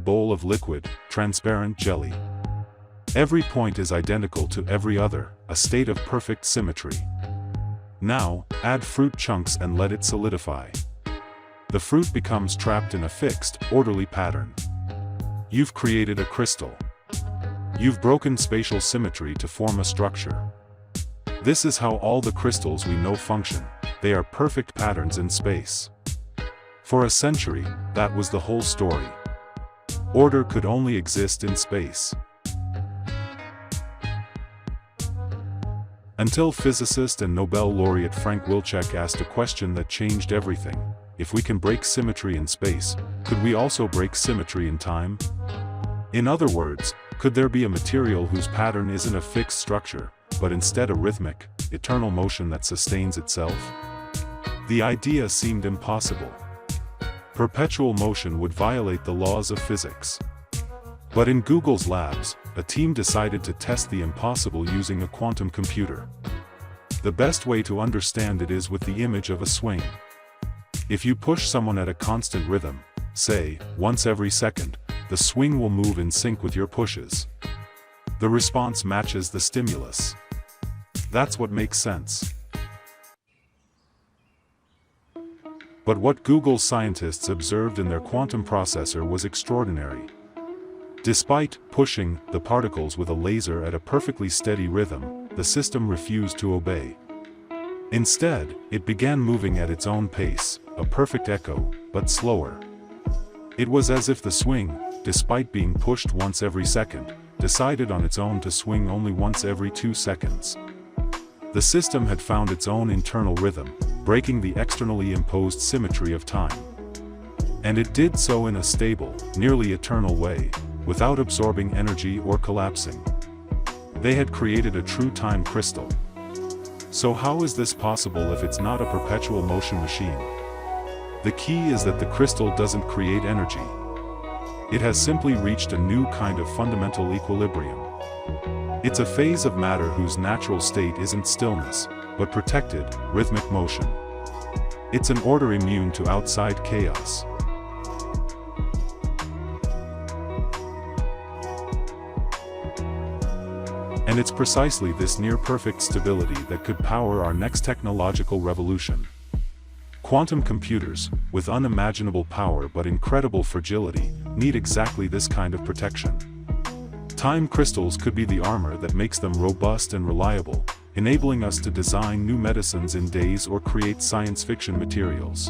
bowl of liquid, transparent jelly. Every point is identical to every other, a state of perfect symmetry. Now, add fruit chunks and let it solidify. The fruit becomes trapped in a fixed, orderly pattern. You've created a crystal. You've broken spatial symmetry to form a structure. This is how all the crystals we know function. They are perfect patterns in space. For a century, that was the whole story. Order could only exist in space. Until physicist and Nobel laureate Frank Wilczek asked a question that changed everything. If we can break symmetry in space, could we also break symmetry in time? In other words, could there be a material whose pattern isn't a fixed structure, but instead a rhythmic, eternal motion that sustains itself? The idea seemed impossible. Perpetual motion would violate the laws of physics. But in Google's labs, a team decided to test the impossible using a quantum computer. The best way to understand it is with the image of a swing. If you push someone at a constant rhythm, say, once every second, the swing will move in sync with your pushes. The response matches the stimulus. That's what makes sense. But what Google scientists observed in their quantum processor was extraordinary. Despite pushing the particles with a laser at a perfectly steady rhythm, the system refused to obey. Instead, it began moving at its own pace, a perfect echo, but slower. It was as if the swing, despite being pushed once every second, decided on its own to swing only once every 2 seconds. The system had found its own internal rhythm, breaking the externally imposed symmetry of time. And it did so in a stable, nearly eternal way, without absorbing energy or collapsing. They had created a true time crystal. So how is this possible if it's not a perpetual motion machine? The key is that the crystal doesn't create energy. It has simply reached a new kind of fundamental equilibrium. It's a phase of matter whose natural state isn't stillness, but protected, rhythmic motion. It's an order immune to outside chaos. And it's precisely this near-perfect stability that could power our next technological revolution. Quantum computers, with unimaginable power but incredible fragility, need exactly this kind of protection. Time crystals could be the armor that makes them robust and reliable, enabling us to design new medicines in days or create science fiction materials.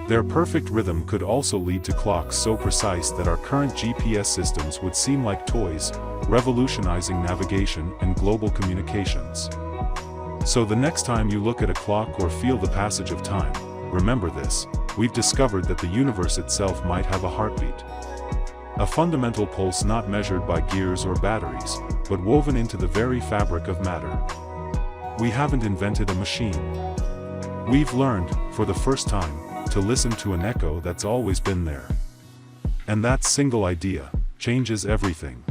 Their perfect rhythm could also lead to clocks so precise that our current GPS systems would seem like toys, revolutionizing navigation and global communications. So the next time you look at a clock or feel the passage of time, remember this: we've discovered that the universe itself might have a heartbeat. A fundamental pulse not measured by gears or batteries, but woven into the very fabric of matter. We haven't invented a machine. We've learned, for the first time, to listen to an echo that's always been there. And that single idea changes everything.